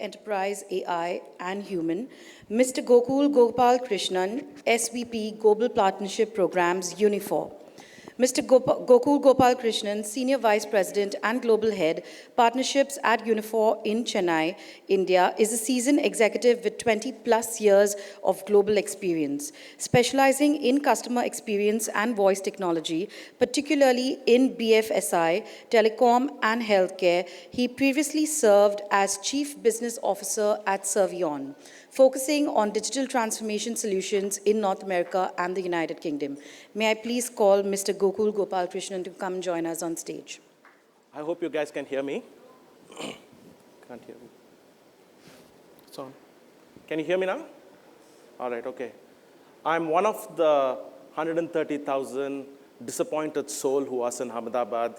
Enterprise AI and Human, Mr. Gokul Gopalakrishnan, SVP Global Partnership Programs, Uniphore. Mr. Gokul Gopalakrishnan, Senior Vice President and Global Head, Partnerships at Uniphore in Chennai, India, is a seasoned executive with 20-plus years of global experience, specializing in customer experience and voice technology, particularly in BFSI, telecom, and healthcare. He previously served as Chief Business Officer at Servion, focusing on digital transformation solutions in North America and the United Kingdom. May I please call Mr. Gokul Gopalakrishnan to come join us on stage. I hope you guys can hear me. Can't hear me. It's on. Can you hear me now? All right, okay. I'm one of the 130,000 disappointed soul who was in Ahmedabad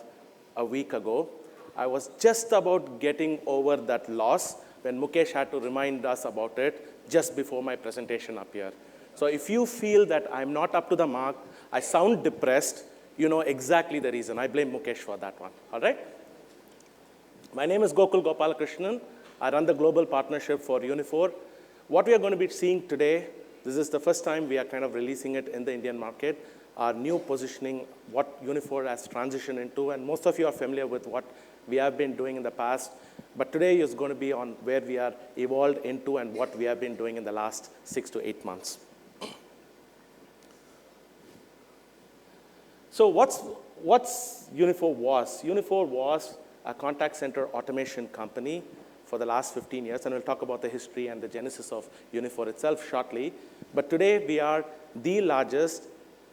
a week ago. I was just about getting over that loss when Mukesh had to remind us about it just before my presentation up here. So if you feel that I'm not up to the mark, I sound depressed, you know exactly the reason. I blame Mukesh for that one, all right? My name is Gokul Gopalakrishnan. I run the global partnership for Uniphore. What we are going to be seeing today, this is the first time we are kind of releasing it in the Indian market, our new positioning, what Uniphore has transitioned into, and most of you are familiar with what we have been doing in the past. But today is going to be on where we are evolved into and what we have been doing in the last 6 to 8 months. So what's Uniphore was? Uniphore was a contact center automation company for the last 15 years, and we'll talk about the history and the genesis of Uniphore itself shortly. But today we are the largest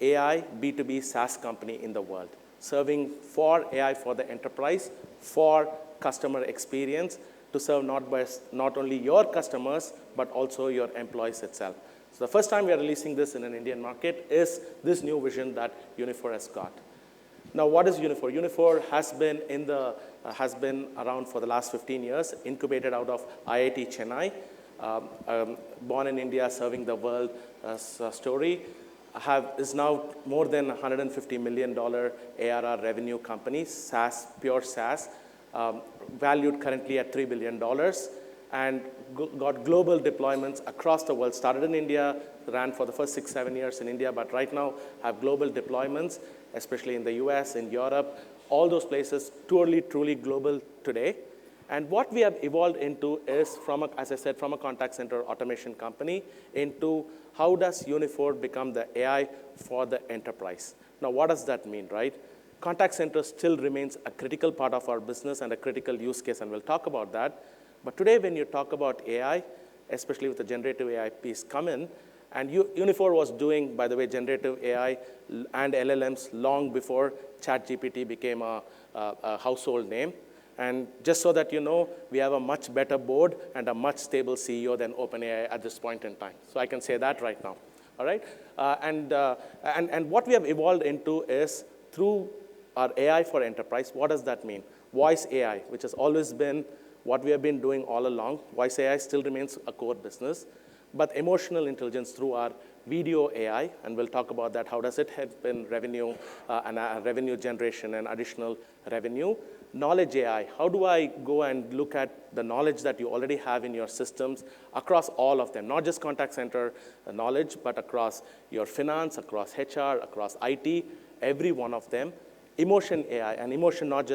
AI B2B SaaS company in the world, serving for AI for the enterprise, for customer experience, to serve not only your customers, but also your employees itself. So the first time we are releasing this in an Indian market is this new vision that Uniphore has got. Now, what is Uniphore? Uniphore has been around for the last 15 years, incubated out of IIT Chennai, born in India, serving the world story. Is now more than $150 million ARR revenue company, SaaS, pure SaaS, valued currently at $3 billion, and got global deployments across the world. Started in India, ran for the first 6, 7 years in India, but right now have global deployments, especially in the US, in Europe, all those places, truly global today. And what we have evolved into is, as I said, from a contact center automation company into how does Uniphore become the AI for the enterprise? Now, what does that mean, right? Contact center still remains a critical part of our business and a critical use case, and we'll talk about that. But today, when you talk about AI, especially with the generative AI piece come in, and Uniphore was doing, by the way, generative AI and LLMs long before ChatGPT became a household name. And just so that you know, we have a much better board and a much stable CEO than OpenAI at this point in time. So I can say that right now, all right? And what we have evolved into is through our AI for enterprise. What does that mean? Voice AI, which has always been what we have been doing all along. Voice AI still remains a core business. But emotional intelligence through our video AI, and we'll talk about that. How does it help in revenue and revenue generation and additional revenue? Knowledge AI, how do I go and look at the knowledge that you already have in your systems across all of them, not just contact center knowledge, but across your finance, across HR, across IT, every one of them. Emotion AI, and emotion not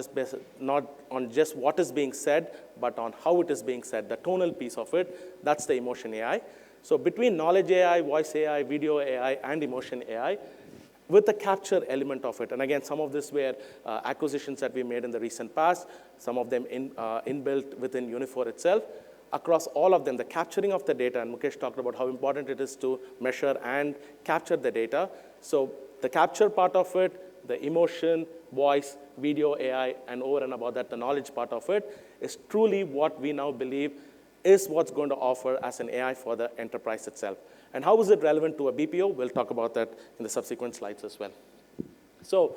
on just what is being said, but on how it is being said, the tonal piece of it, that's the emotion AI. So between knowledge AI, voice AI, video AI, and emotion AI, with the capture element of it. And again, some of this were acquisitions that we made in the recent past, some of them inbuilt within Uniphore itself. Across all of them, the capturing of the data, and Mukesh talked about how important it is to measure and capture the data. So the capture part of it, the emotion, voice, video AI, and over and above that, the knowledge part of it is truly what we now believe is what's going to offer as an AI for the enterprise itself. And how is it relevant to a BPO? We'll talk about that in the subsequent slides as well. So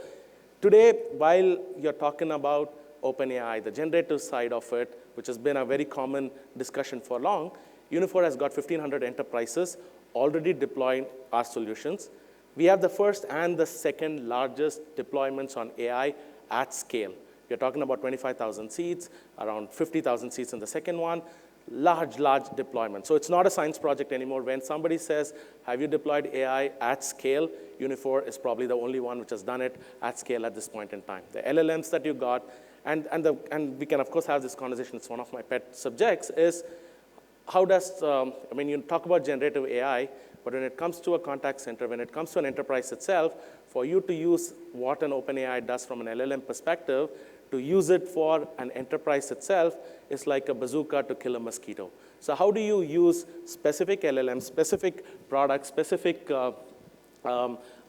today, while you're talking about OpenAI, the generative side of it, which has been a very common discussion for long, Uniphore has got 1,500 enterprises already deploying our solutions. We have the first and the second largest deployments on AI at scale. We're talking about 25,000 seats, around 50,000 seats in the second one, large deployment. So it's not a science project anymore. When somebody says, have you deployed AI at scale? Uniphore is probably the only one which has done it at scale at this point in time. The LLMs that you got, and we can, of course, have this conversation. It's one of my pet subjects, is how does, I mean, you talk about generative AI, but when it comes to a contact center, when it comes to an enterprise itself, for you to use what an OpenAI does from an LLM perspective, to use it for an enterprise itself is like a bazooka to kill a mosquito. So how do you use specific LLMs, specific products, specific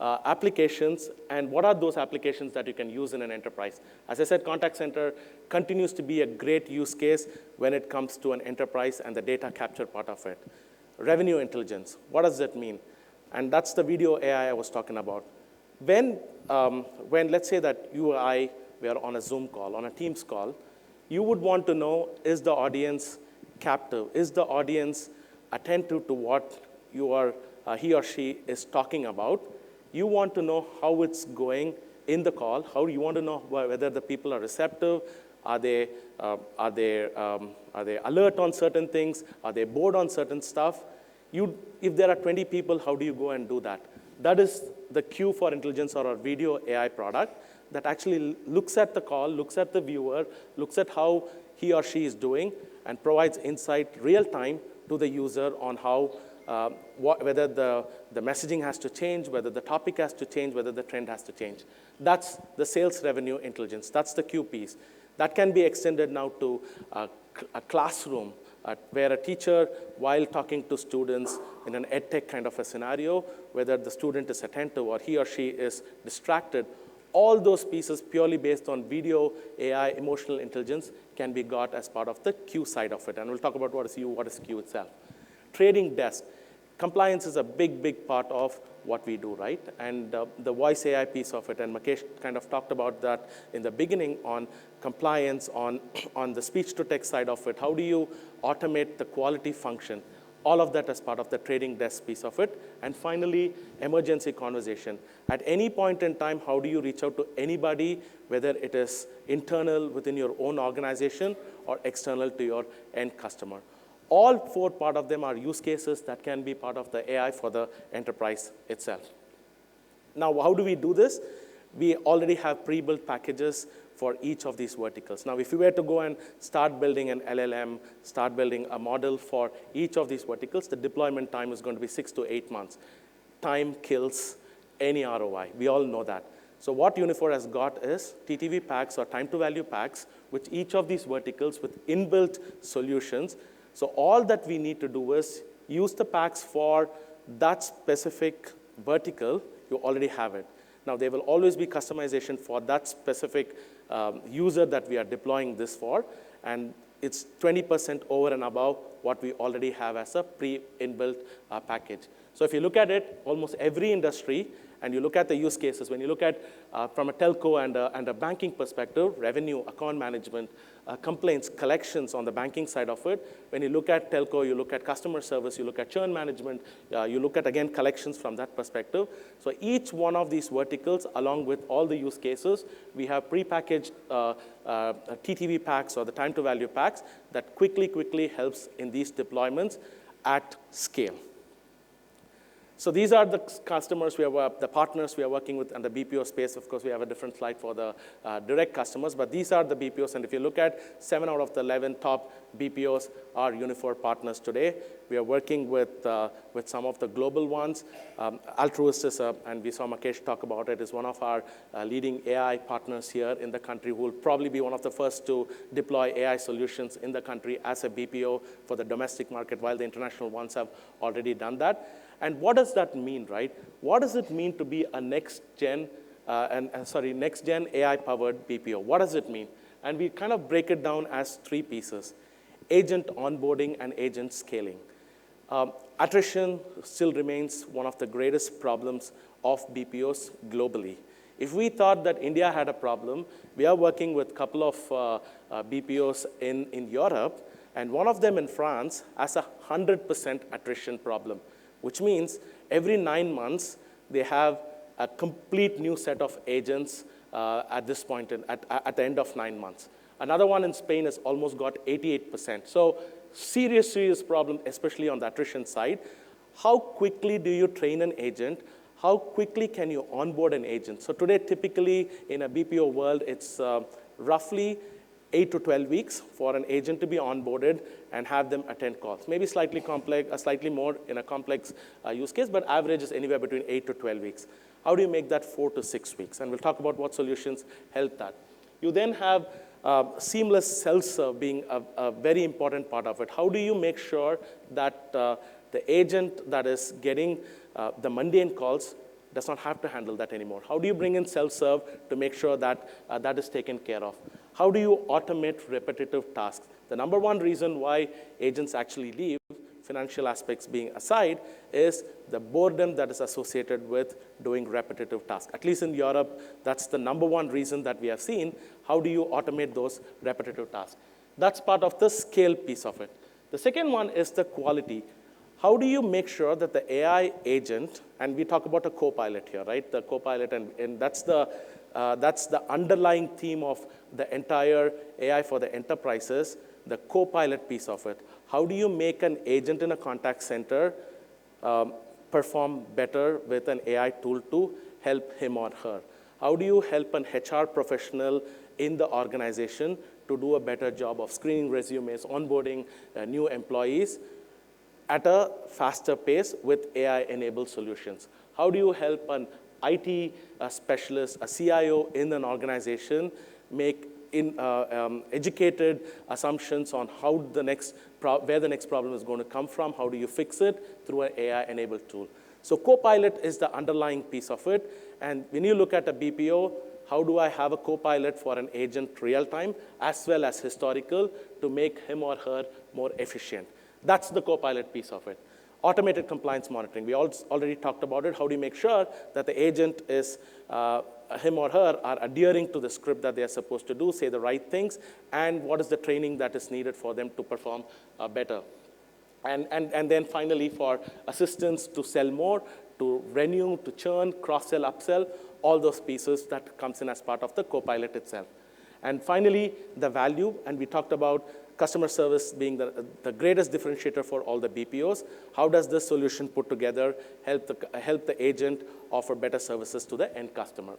applications, and what are those applications that you can use in an enterprise? As I said, contact center continues to be a great use case when it comes to an enterprise and the data capture part of it. Revenue intelligence, what does that mean? And that's the video AI I was talking about. When let's say that you or I were on a Zoom call, on a Teams call, you would want to know, is the audience captive? Is the audience attentive to what he or she is talking about? You want to know how it's going in the call. How you want to know whether the people are receptive. Are they alert on certain things? Are they bored on certain stuff? If there are 20 people, how do you go and do that? That is the Q for Intelligence, or our video AI product that actually looks at the call, looks at the viewer, looks at how he or she is doing, and provides insight real time to the user on how, whether the messaging has to change, whether the topic has to change, whether the trend has to change. That's the sales revenue intelligence. That's the Q piece. That can be extended now to a classroom where a teacher, while talking to students in an edtech kind of a scenario, whether the student is attentive or he or she is distracted, all those pieces purely based on video, AI, emotional intelligence can be got as part of the Q side of it. And we'll talk about what is U, what is Q itself. Trading desk. Compliance is a big part of what we do, right? And the voice AI piece of it, and Mukesh kind of talked about that in the beginning on compliance, on the speech-to-text side of it. How do you automate the quality function? All of that as part of the trading desk piece of it. And finally, emergency conversation. At any point in time, how do you reach out to anybody, whether it is internal within your own organization or external to your end customer? All four part of them are use cases that can be part of the AI for the enterprise itself. Now, how do we do this? We already have pre-built packages for each of these verticals. Now, if you were to go and start building an LLM, start building a model for each of these verticals, the deployment time is going to be 6 to 8 months. Time kills any ROI. We all know that. So what Uniphore has got is TTV packs or time to value packs, which each of these verticals with inbuilt solutions. So all that we need to do is use the packs for that specific vertical. You already have it. Now, there will always be customization for that specific user that we are deploying this for, and it's 20% over and above what we already have as a pre-inbuilt package. So if you look at it, almost every industry, and you look at the use cases, when you look at from a telco and a banking perspective, revenue, account management, complaints, collections on the banking side of it. When you look at telco, you look at customer service, you look at churn management, you look at, again, collections from that perspective. So each one of these verticals, along with all the use cases, we have prepackaged TTV packs or the time to value packs that quickly helps in these deployments at scale. So these are the customers, the partners we are working with, and the BPO space. Of course, we have a different slide for the direct customers, but these are the BPOs. And if you look at 7 out of the 11 top BPOs are Uniphore partners today. We are working with some of the global ones. Altruist is, and we saw Mukesh talk about it, is one of our leading AI partners here in the country, who will probably be one of the first to deploy AI solutions in the country as a BPO for the domestic market, while the international ones have already done that. And what does that mean, right? What does it mean to be a next-gen AI-powered BPO? What does it mean? And we kind of break it down as 3 pieces: agent onboarding and agent scaling. Attrition still remains one of the greatest problems of BPOs globally. If we thought that India had a problem, we are working with a couple of BPOs in Europe, and one of them in France has a 100% attrition problem, which means every 9 months, they have a complete new set of agents at this point, at the end of 9 months. Another one in Spain has almost got 88%. So serious problem, especially on the attrition side. How quickly do you train an agent? How quickly can you onboard an agent? So today, typically in a BPO world, it's roughly 8 to 12 weeks for an agent to be onboarded and have them attend calls. Maybe slightly complex, slightly more in a complex use case, but average is anywhere between 8 to 12 weeks. How do you make that 4 to 6 weeks? And we'll talk about what solutions help that. You then have seamless self-serve being a very important part of it. How do you make sure that the agent that is getting the mundane calls does not have to handle that anymore? How do you bring in self-serve to make sure that that is taken care of? How do you automate repetitive tasks? The number one reason why agents actually leave, financial aspects being aside, is the boredom that is associated with doing repetitive tasks. At least in Europe, that's the number one reason that we have seen. How do you automate those repetitive tasks? That's part of the scale piece of it. The second one is the quality. How do you make sure that the AI agent, and we talk about a co-pilot here, right? The co-pilot, and that's the underlying theme of the entire AI for the enterprises, the co-pilot piece of it. How do you make an agent in a contact center perform better with an AI tool to help him or her? How do you help an HR professional in the organization to do a better job of screening resumes, onboarding new employees at a faster pace with AI-enabled solutions? How do you help an IT specialist, a CIO in an organization make educated assumptions on how where the next problem is going to come from? How do you fix it through an AI-enabled tool? So Copilot is the underlying piece of it. And when you look at a BPO, how do I have a Copilot for an agent real-time as well as historical to make him or her more efficient? That's the Copilot piece of it. Automated compliance monitoring. We already talked about it. How do you make sure that the agent is, him or her, are adhering to the script that they are supposed to do, say the right things, and what is the training that is needed for them to perform better? And then finally, for assistants to sell more, to renew, to churn, cross-sell, upsell, all those pieces that comes in as part of the Copilot itself. And finally, the value, and we talked about customer service being the greatest differentiator for all the BPOs. How does this solution put together help the agent offer better services to the end customer?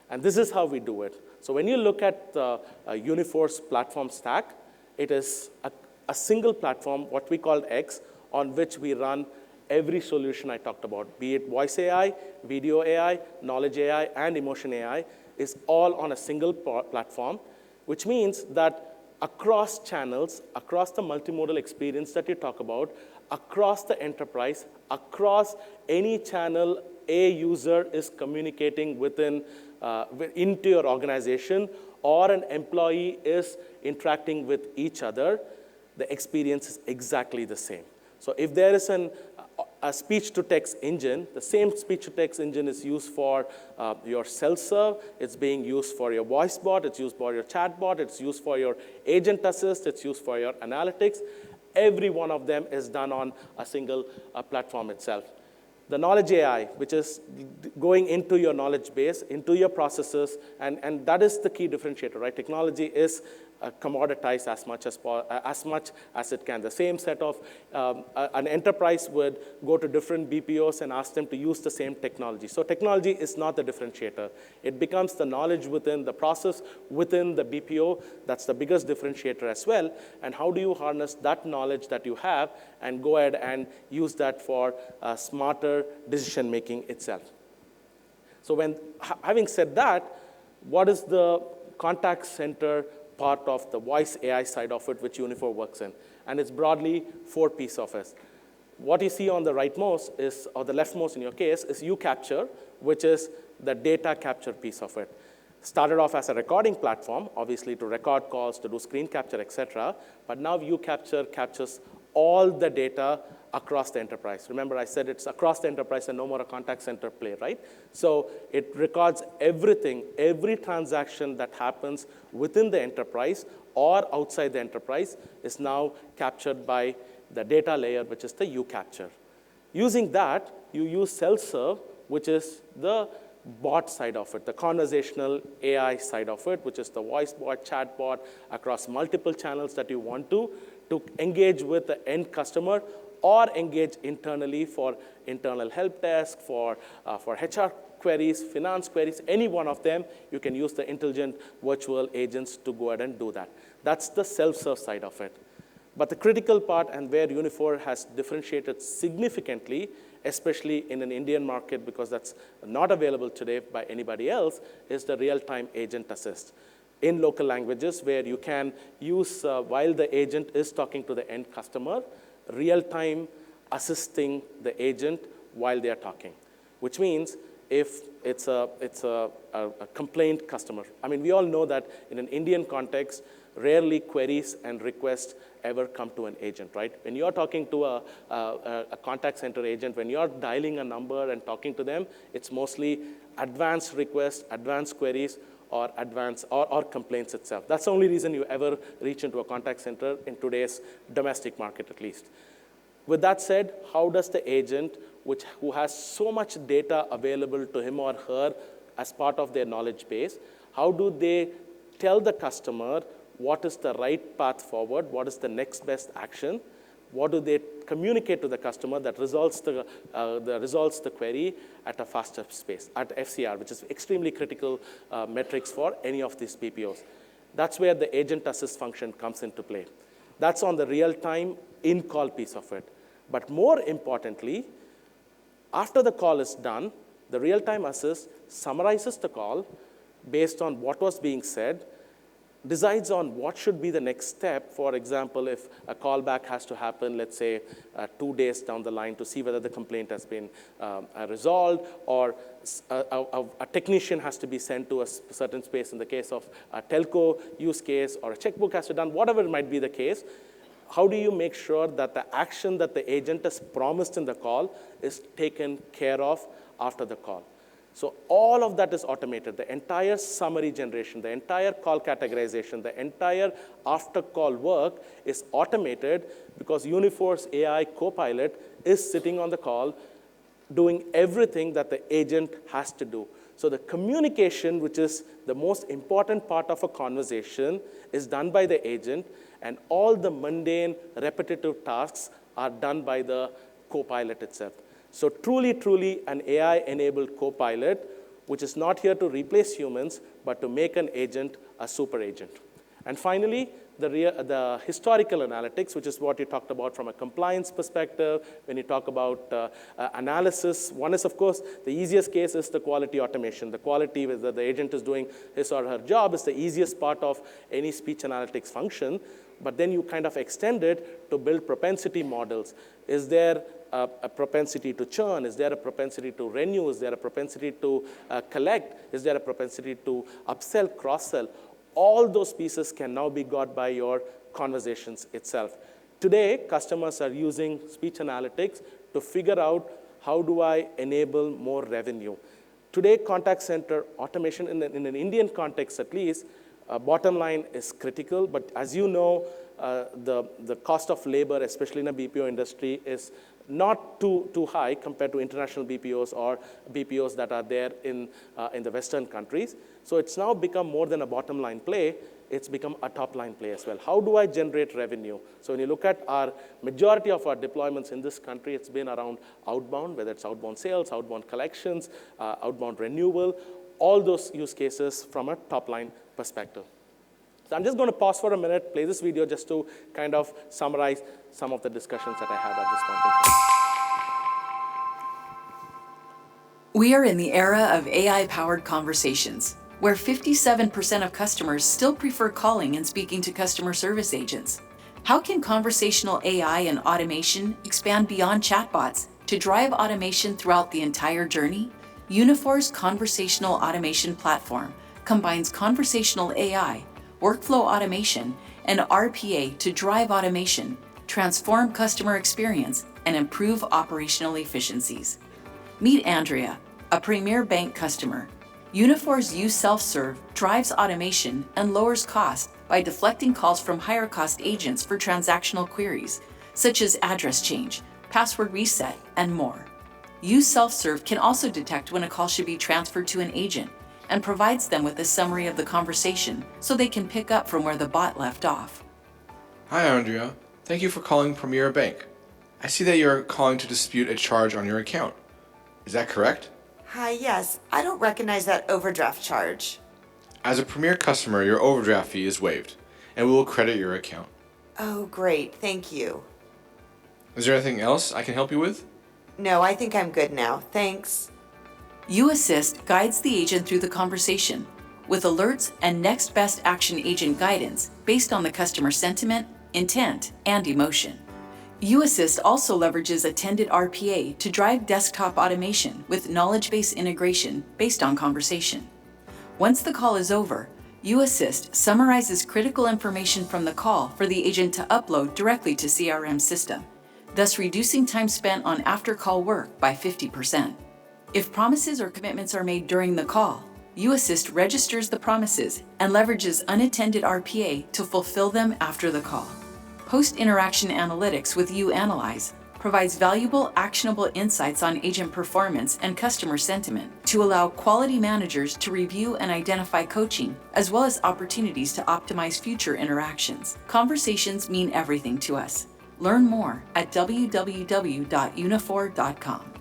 And this is how we do it. So when you look at Uniphore's platform stack, it is a single platform, what we call X, on which we run every solution I talked about, be it voice AI, video AI, knowledge AI, and emotion AI, is all on a single platform, which means that across channels, across the multimodal experience that you talk about, across the enterprise, across any channel a user is communicating into your organization, or an employee is interacting with each other, the experience is exactly the same. So if there is a speech-to-text engine, the same speech-to-text engine is used for your self-serve, it's being used for your voice bot, it's used for your chat bot, it's used for your agent assist, it's used for your analytics. Every one of them is done on a single platform itself. The knowledge AI, which is going into your knowledge base, into your processes, and that is the key differentiator, right? Technology is commoditized as much as it can. The same set of, an enterprise would go to different BPOs and ask them to use the same technology. So technology is not the differentiator. It becomes the knowledge within the process, within the BPO, that's the biggest differentiator as well. And how do you harness that knowledge that you have and go ahead and use that for smarter decision-making itself? So having said that, what is the contact center part of the voice AI side of it, which Uniphore works in? And it's broadly 4 pieces of it. What you see on the rightmost is, or the leftmost in your case, is UCapture, which is the data capture piece of it. Started off as a recording platform, obviously to record calls, to do screen capture, et cetera. But now UCapture captures all the data across the enterprise. Remember, I said it's across the enterprise and no more a contact center play, right? So it records everything, every transaction that happens within the enterprise or outside the enterprise is now captured by the data layer, which is the UCapture. Using that, you use self-serve, which is the bot side of it, the conversational AI side of it, which is the voice bot, chat bot, across multiple channels that you want to to engage with the end customer or engage internally for internal help desk, for HR queries, finance queries, any one of them, you can use the intelligent virtual agents to go ahead and do that. That's the self-serve side of it. But the critical part, and where Uniphore has differentiated significantly, especially in an Indian market, because that's not available today by anybody else, is the real-time agent assist in local languages, where you can use, while the agent is talking to the end customer, real-time assisting the agent while they are talking, which means if it's a complaint customer. I mean, we all know that in an Indian context, rarely queries and requests ever come to an agent, right? When you're talking to a contact center agent, when you're dialing a number and talking to them, it's mostly advanced requests, advanced queries, or complaints itself. That's the only reason you ever reach into a contact center in today's domestic market, at least. With that said, how does the agent, who has so much data available to him or her as part of their knowledge base, how do they tell the customer what is the right path forward, what is the next best action, what do they communicate to the customer that resolves the query at a faster pace, at FCR, which is extremely critical metrics for any of these BPOs. That's where the agent assist function comes into play. That's on the real-time in-call piece of it. But more importantly, after the call is done, the real-time assist summarizes the call based on what was being said, decides on what should be the next step. For example, if a callback has to happen, let's say 2 days down the line to see whether the complaint has been resolved, or a technician has to be sent to a certain space in the case of a telco use case, or a checkbook has to be done, whatever it might be the case, how do you make sure that the action that the agent has promised in the call is taken care of after the call? So all of that is automated. The entire summary generation, the entire call categorization, the entire after-call work is automated because Uniphore's AI Copilot is sitting on the call doing everything that the agent has to do. So the communication, which is the most important part of a conversation, is done by the agent, and all the mundane, repetitive tasks are done by the Copilot itself. So truly, truly an AI-enabled Copilot, which is not here to replace humans, but to make an agent a super agent. And finally, the historical analytics, which is what you talked about from a compliance perspective. When you talk about analysis, one is, of course, the easiest case is the quality automation. The quality that the agent is doing his or her job is the easiest part of any speech analytics function. But then you kind of extend it to build propensity models. Is there a propensity to churn? Is there a propensity to renew? Is there a propensity to collect? Is there a propensity to upsell, cross-sell? All those pieces can now be got by your conversations itself. Today, customers are using speech analytics to figure out, how do I enable more revenue? Today, contact center automation, in an Indian context at least, bottom line is critical. But as you know, the cost of labor, especially in a BPO industry, is not too high compared to international BPOs or BPOs that are there in the Western countries. So it's now become more than a bottom line play. It's become a top line play as well. How do I generate revenue? So when you look at our majority of our deployments in this country, it's been around outbound, whether it's outbound sales, outbound collections, outbound renewal, all those use cases from a top line perspective. So I'm just going to pause for a minute, play this video just to kind of summarize some of the discussions that I had at this point in time. We are in the era of AI-powered conversations, where 57% of customers still prefer calling and speaking to customer service agents. How can conversational AI and automation expand beyond chatbots to drive automation throughout the entire journey? Uniphore's conversational automation platform combines conversational AI, workflow automation, and RPA to drive automation, transform customer experience, and improve operational efficiencies. Meet Andrea, a premier bank customer. Uniphore's Use Self-Serve drives automation and lowers cost by deflecting calls from higher-cost agents for transactional queries, such as address change, password reset, and more. Use Self-Serve can also detect when a call should be transferred to an agent and provides them with a summary of the conversation so they can pick up from where the bot left off. Hi, Andrea. Thank you for calling Premier Bank. I see that you're calling to dispute a charge on your account. Is that correct? Hi, yes. I don't recognize that overdraft charge. As a Premier customer, your overdraft fee is waived, and we will credit your account. Oh, great. Thank you. Is there anything else I can help you with? No, I think I'm good now. Thanks. UAssist guides the agent through the conversation with alerts and next best action agent guidance based on the customer sentiment, intent, and emotion. UAssist also leverages attended RPA to drive desktop automation with knowledge base integration based on conversation. Once the call is over, UAssist summarizes critical information from the call for the agent to upload directly to CRM system, thus reducing time spent on after-call work by 50%. If promises or commitments are made during the call, UAssist registers the promises and leverages unattended RPA to fulfill them after the call. Post-interaction analytics with UAnalyze provides valuable, actionable insights on agent performance and customer sentiment to allow quality managers to review and identify coaching, as well as opportunities to optimize future interactions. Conversations mean everything to us. Learn more at www.uniphore.com.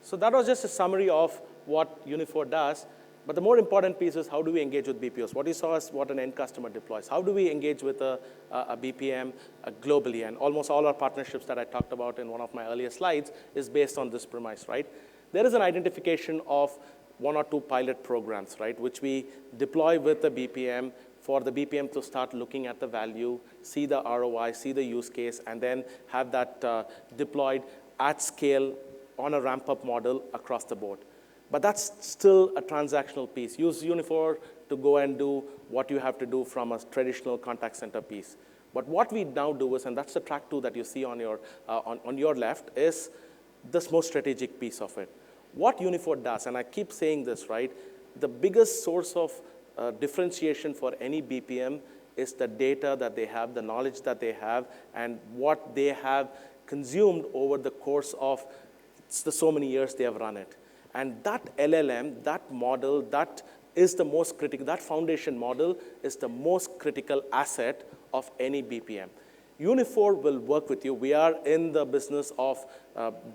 So that was just a summary of what Uniphore does. But the more important piece is how do we engage with BPOs? What you saw is what an end customer deploys. How do we engage with a BPM globally? And almost all our partnerships that I talked about in one of my earlier slides is based on this premise, right? There is an identification of one or two pilot programs, right, which we deploy with the BPM for the BPM to start looking at the value, see the ROI, see the use case, and then have that deployed at scale on a ramp-up model across the board. But that's still a transactional piece. Use Uniphore to go and do what you have to do from a traditional contact center piece. But what we now do is, and that's the track 2 that you see on your left, is this most strategic piece of it. What Uniphore does, and I keep saying this, right, the biggest source of differentiation for any BPM is the data that they have, the knowledge that they have, and what they have consumed over the course of the so many years they have run it. And that LLM, that model, that is the most critical, that foundation model is the most critical asset of any BPM. Uniphore will work with you. We are in the business of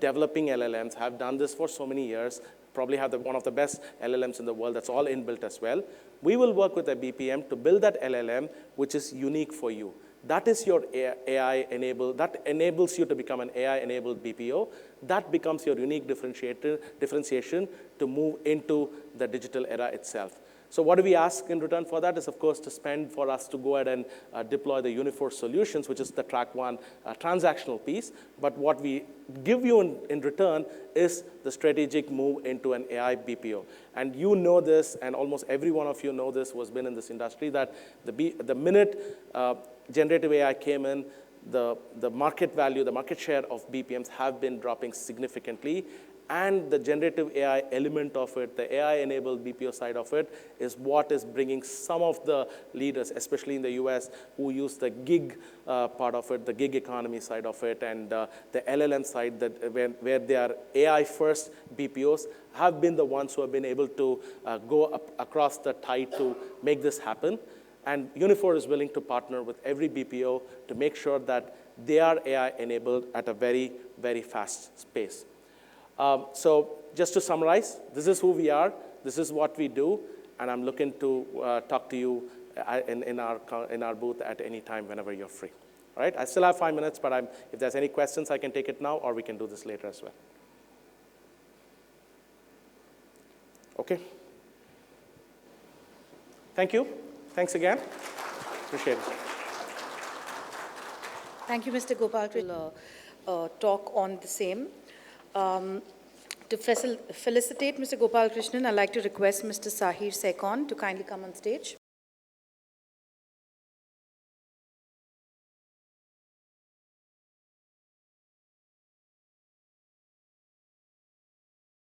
developing LLMs, have done this for so many years, probably have one of the best LLMs in the world that's all inbuilt as well. We will work with a BPM to build that LLM, which is unique for you. That is your AI-enabled, that enables you to become an AI-enabled BPO. That becomes your unique differentiation to move into the digital era itself. So what do we ask in return for that is, of course, to spend for us to go ahead and deploy the Uniphore solutions, which is the track 1 transactional piece. But what we give you in return is the strategic move into an AI BPO. And you know this, and almost every one of you know this who has been in this industry, that the minute generative AI came in, the market value, the market share of BPMs have been dropping significantly. And the generative AI element of it, the AI-enabled BPO side of it, is what is bringing some of the leaders, especially in the US, who use the gig part of it, the gig economy side of it, and the LLM side, that where they are AI-first BPOs, have been the ones who have been able to go up across the tide to make this happen. And Uniphore is willing to partner with every BPO to make sure that they are AI-enabled at a very, very fast pace. So just to summarize, this is who we are, this is what we do, and I'm looking to talk to you in our booth at any time whenever you're free. All right, I still have 5 minutes, but if there's any questions, I can take it now, or we can do this later as well. Okay. Thank you. Thanks again. Appreciate it. Thank you, Mr. Gopalakrishnan. Talk on the same. To felicitate Mr. Gopalakrishnan, I'd like to request Mr. Sahir Sekon to kindly come on stage.